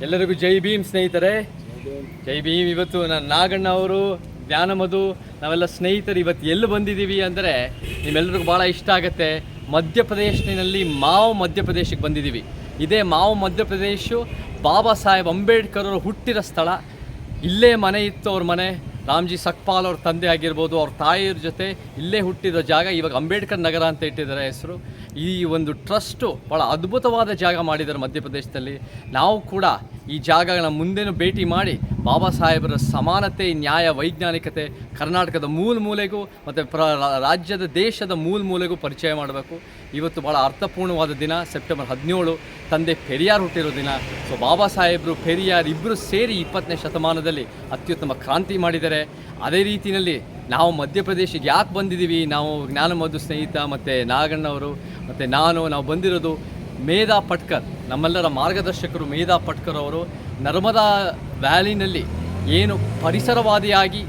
ಎಲ್ಲರಿಗೂ ಜೈ ಭೀಮ್ ಸ್ನೇಹಿತರೆ, ಜೈ ಭೀಮ್. ಇವತ್ತು ನಾನು ನಾಗಣ್ಣ ಅವರು, ಜ್ಞಾನಮಧು, ನಾವೆಲ್ಲ ಸ್ನೇಹಿತರು ಇವತ್ತು ಎಲ್ಲಿ ಬಂದಿದ್ದೀವಿ ಅಂದರೆ ನಿಮ್ಮೆಲ್ಲರಿಗೂ ಭಾಳ ಇಷ್ಟ ಆಗುತ್ತೆ. ಮಧ್ಯಪ್ರದೇಶದಲ್ಲಿ ಮಾವ್ ಮಧ್ಯಪ್ರದೇಶಕ್ಕೆ ಬಂದಿದ್ದೀವಿ. ಇದೇ ಮಾವ್ ಮಧ್ಯಪ್ರದೇಶ ಬಾಬಾ ಸಾಹೇಬ್ ಅಂಬೇಡ್ಕರ್ ಅವರು ಹುಟ್ಟಿರೋ ಸ್ಥಳ. ಇಲ್ಲೇ ಮನೆ ಇತ್ತು ಅವ್ರ ಮನೆ. ರಾಮ್ಜಿ ಸಕ್ಪಾಲ್ ಅವ್ರ ತಂದೆ ಆಗಿರ್ಬೋದು, ಅವ್ರ ತಾಯಿಯವ್ರ ಜೊತೆ ಇಲ್ಲೇ ಹುಟ್ಟಿರೋ ಜಾಗ. ಇವಾಗ ಅಂಬೇಡ್ಕರ್ ನಗರ ಅಂತ ಇಟ್ಟಿದ್ದಾರೆ ಹೆಸರು. ಈ ಒಂದು ಟ್ರಸ್ಟು ಭಾಳ ಅದ್ಭುತವಾದ ಜಾಗ ಮಾಡಿದ್ದಾರೆ ಮಧ್ಯಪ್ರದೇಶದಲ್ಲಿ. ನಾವು ಕೂಡ ಈ ಜಾಗಗಳ ಮುಂದೆನೂ ಭೇಟಿ ಮಾಡಿ ಬಾಬಾ ಸಾಹೇಬರ ಸಮಾನತೆ, ನ್ಯಾಯ, ವೈಜ್ಞಾನಿಕತೆ ಕರ್ನಾಟಕದ ಮೂಲೆಗೂ ಮತ್ತು ರಾಜ್ಯದ ದೇಶದ ಮೂಲೆಗೂ ಪರಿಚಯ ಮಾಡಬೇಕು. ಇವತ್ತು ಭಾಳ ಅರ್ಥಪೂರ್ಣವಾದ ದಿನ. ಸೆಪ್ಟೆಂಬರ್ 17 ತಂದೆ ಪೆರಿಯಾರ್ ಹುಟ್ಟಿರೋ ದಿನ. ಸೊ ಬಾಬಾ ಸಾಹೇಬರು, ಪೆರಿಯಾರ್ ಇಬ್ಬರು ಸೇರಿ 20ನೇ ಶತಮಾನದಲ್ಲಿ ಅತ್ಯುತ್ತಮ ಕ್ರಾಂತಿ ಮಾಡಿದ್ದಾರೆ. ಅದೇ ರೀತಿಯಲ್ಲಿ ನಾವು ಮಧ್ಯಪ್ರದೇಶಕ್ಕೆ ಯಾಕೆ ಬಂದಿದ್ದೀವಿ, ನಾವು ಜ್ಞಾನಮಧು ಸ್ನೇಹಿತ ಮತ್ತು ನಾಗಣ್ಣವರು ಮತ್ತು ನಾವು ಬಂದಿರೋದು ಮೇಧಾ ಪಟ್ಕರ್, ನಮ್ಮೆಲ್ಲರ ಮಾರ್ಗದರ್ಶಕರು ಮೇಧಾ ಪಟ್ಕರ್ ಅವರು ನರ್ಮದಾ ವ್ಯಾಲಿನಲ್ಲಿ ಏನು ಪರಿಸರವಾದಿಯಾಗಿ,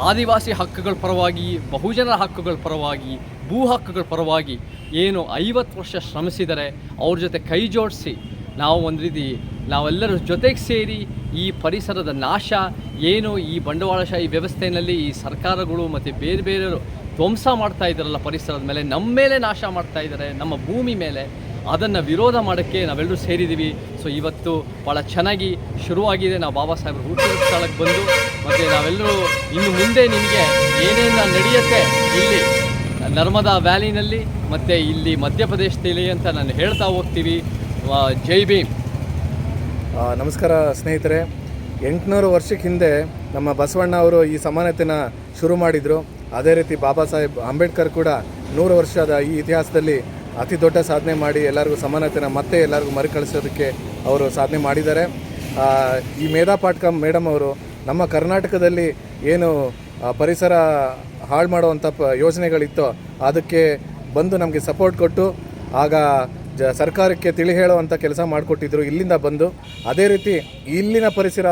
ಆದಿವಾಸಿ ಹಕ್ಕುಗಳ ಪರವಾಗಿ, ಬಹುಜನರ ಹಕ್ಕುಗಳ ಪರವಾಗಿ, ಭೂ ಹಕ್ಕುಗಳ ಪರವಾಗಿ ಏನು 50 ವರ್ಷ ಶ್ರಮಿಸಿದರೆ ಅವ್ರ ಜೊತೆ ಕೈ ಜೋಡಿಸಿ ನಾವು ಒಂದು ರೀತಿ ನಾವೆಲ್ಲರೂ ಜೊತೆಗೆ ಸೇರಿ ಈ ಪರಿಸರದ ನಾಶ ಏನು ಈ ಬಂಡವಾಳಶಾಹಿ ವ್ಯವಸ್ಥೆಯಲ್ಲಿ ಈ ಸರ್ಕಾರಗಳು ಮತ್ತು ಬೇರೆಯವರು ಧ್ವಂಸ ಮಾಡ್ತಾ ಇದ್ದಾರಲ್ಲ ಪರಿಸರದ ಮೇಲೆ, ನಮ್ಮ ಮೇಲೆ ನಾಶ ಮಾಡ್ತಾ ಇದ್ದಾರೆ, ನಮ್ಮ ಭೂಮಿ ಮೇಲೆ, ಅದನ್ನು ವಿರೋಧ ಮಾಡೋಕ್ಕೆ ನಾವೆಲ್ಲರೂ ಸೇರಿದ್ದೀವಿ. ಸೊ ಇವತ್ತು ಭಾಳ ಚೆನ್ನಾಗಿ ಶುರುವಾಗಿದೆ. ನಾವು ಬಾಬಾ ಸಾಹೇಬರು ಹುಟ್ಟಿದ ಸ್ಥಳಕ್ಕೆ ಬಂದು ಮತ್ತು ನಾವೆಲ್ಲರೂ ಇನ್ನು ಮುಂದೆ ನಿಮಗೆ ಏನೇನು ನಡೆಯುತ್ತೆ ಇಲ್ಲಿ ನರ್ಮದಾ ವ್ಯಾಲಿನಲ್ಲಿ ಮತ್ತು ಇಲ್ಲಿ ಮಧ್ಯಪ್ರದೇಶದಲ್ಲಿ ಅಂತ ನಾನು ಹೇಳ್ತಾ ಹೋಗ್ತೀವಿ. ಜೈ ಭೀಮ್. ನಮಸ್ಕಾರ ಸ್ನೇಹಿತರೆ. 800 ವರ್ಷಕ್ಕೆ ಹಿಂದೆ ನಮ್ಮ ಬಸವಣ್ಣ ಅವರು ಈ ಸಮಾನತೆನ ಶುರು ಮಾಡಿದರು. ಅದೇ ರೀತಿ ಬಾಬಾ ಸಾಹೇಬ್ ಅಂಬೇಡ್ಕರ್ ಕೂಡ 100 ವರ್ಷದ ಈ ಇತಿಹಾಸದಲ್ಲಿ ಅತಿ ದೊಡ್ಡ ಸಾಧನೆ ಮಾಡಿ ಎಲ್ಲರಿಗೂ ಸಮಾನತೆನ ಮತ್ತೆ ಎಲ್ಲರಿಗೂ ಮರುಕಳಿಸೋದಕ್ಕೆ ಅವರು ಸಾಧನೆ ಮಾಡಿದ್ದಾರೆ. ಈ ಮೇಧಾ ಪಾಟ್ಕರ್ ಮೇಡಮ್ ಅವರು ನಮ್ಮ ಕರ್ನಾಟಕದಲ್ಲಿ ಏನು ಪರಿಸರ ಹಾಳು ಮಾಡುವಂಥ ಯೋಜನೆಗಳಿತ್ತೋ ಅದಕ್ಕೆ ಬಂದು ನಮಗೆ ಸಪೋರ್ಟ್ ಕೊಟ್ಟು ಆಗ ಸರ್ಕಾರಕ್ಕೆ ತಿಳಿ ಹೇಳುವಂಥ ಕೆಲಸ ಮಾಡಿಕೊಟ್ಟಿದ್ರು ಇಲ್ಲಿಂದ ಬಂದು. ಅದೇ ರೀತಿ ಇಲ್ಲಿನ ಪರಿಸರ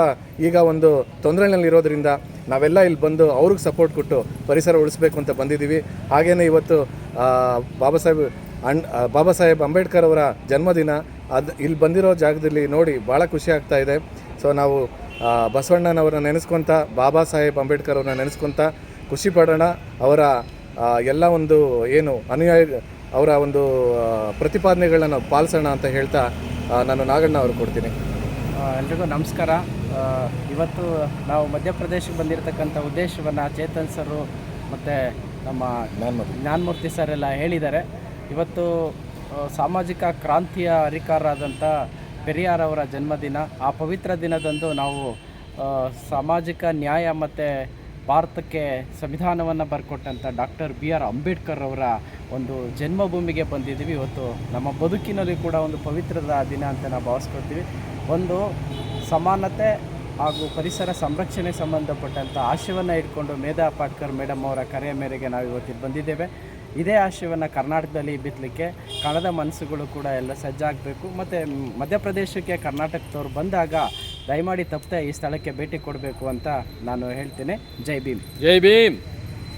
ಈಗ ಒಂದು ತೊಂದರೆನಲ್ಲಿರೋದ್ರಿಂದ ನಾವೆಲ್ಲ ಇಲ್ಲಿ ಬಂದು ಅವ್ರಿಗೆ ಸಪೋರ್ಟ್ ಕೊಟ್ಟು ಪರಿಸರ ಉಳಿಸ್ಬೇಕು ಅಂತ ಬಂದಿದ್ದೀವಿ. ಹಾಗೆಯೇ ಇವತ್ತು ಬಾಬಾ ಸಾಹೇಬ್ ಅಂಬೇಡ್ಕರ್ ಅವರ ಜನ್ಮದಿನ. ಇಲ್ಲಿ ಬಂದಿರೋ ಜಾಗದಲ್ಲಿ ನೋಡಿ ಭಾಳ ಖುಷಿ ಆಗ್ತಾ ಇದೆ. ಸೊ ನಾವು ಬಸವಣ್ಣನವ್ರನ್ನ ನೆನೆಸ್ಕೊತ, ಬಾಬಾ ಸಾಹೇಬ್ ಅಂಬೇಡ್ಕರ್ ಅವ್ರನ್ನ ನೆನೆಸ್ಕೊತ ಖುಷಿ ಪಡೋಣ. ಅವರ ಎಲ್ಲ ಒಂದು ಏನು ಅವರ ಒಂದು ಪ್ರತಿಪಾದನೆಗಳನ್ನ ಪಾಲಿಸೋಣ ಅಂತ ಹೇಳ್ತಾ ನಾನು ನಾಗಣ್ಣ ಅವ್ರಿಗೆ ಕೊಡ್ತೀನಿ. ಎಲ್ರಿಗೂ ನಮಸ್ಕಾರ. ಇವತ್ತು ನಾವು ಮಧ್ಯಪ್ರದೇಶಕ್ಕೆ ಬಂದಿರತಕ್ಕಂಥ ಉದ್ದೇಶವನ್ನು ಚೇತನ್ ಸರು ಮತ್ತು ನಮ್ಮ ಜ್ಞಾನಮೂರ್ತಿ ಸರ್ ಎಲ್ಲ ಹೇಳಿದ್ದಾರೆ. ಇವತ್ತು ಸಾಮಾಜಿಕ ಕ್ರಾಂತಿಯ ಹರಿಕಾರರಾದಂಥ ಪೆರಿಯಾರ್ ಅವರ ಜನ್ಮದಿನ. ಆ ಪವಿತ್ರ ದಿನದಂದು ನಾವು ಸಾಮಾಜಿಕ ನ್ಯಾಯ ಮತ್ತು ಭಾರತಕ್ಕೆ ಸಂವಿಧಾನವನ್ನು ಬರ್ಕೊಟ್ಟಂಥ ಡಾಕ್ಟರ್ BR ಅಂಬೇಡ್ಕರ್ ಅವರ ಒಂದು ಜನ್ಮಭೂಮಿಗೆ ಬಂದಿದ್ದೀವಿ. ಇವತ್ತು ನಮ್ಮ ಬದುಕಿನಲ್ಲಿ ಕೂಡ ಒಂದು ಪವಿತ್ರದ ದಿನ ಅಂತ ನಾವು ಭಾವಿಸ್ಕೊಳ್ತೀವಿ. ಒಂದು ಸಮಾನತೆ ಹಾಗೂ ಪರಿಸರ ಸಂರಕ್ಷಣೆ ಸಂಬಂಧಪಟ್ಟಂಥ ಆಶಯವನ್ನು ಇಟ್ಕೊಂಡು ಮೇಧಾ ಪಾಟ್ಕರ್ ಮೇಡಮ್ ಅವರ ಕರೆಯ ಮೇರೆಗೆ ನಾವು ಇವತ್ತಿಗೆ ಬಂದಿದ್ದೇವೆ. ಇದೇ ಆಶಯವನ್ನು ಕರ್ನಾಟಕದಲ್ಲಿ ಬಿತ್ತಲಿಕ್ಕೆ ಕನ್ನಡ ಮನಸ್ಸುಗಳು ಕೂಡ ಎಲ್ಲ ಸಜ್ಜಾಗಬೇಕು. ಮತ್ತು ಮಧ್ಯಪ್ರದೇಶಕ್ಕೆ ಕರ್ನಾಟಕದವ್ರು ಬಂದಾಗ ದಯಮಾಡಿ ತಪ್ಪದೆ ಈ ಸ್ಥಳಕ್ಕೆ ಭೇಟಿ ಕೊಡಬೇಕು ಅಂತ ನಾನು ಹೇಳ್ತೇನೆ. ಜೈ ಭೀಮ್. ಜೈ ಭೀಮ್.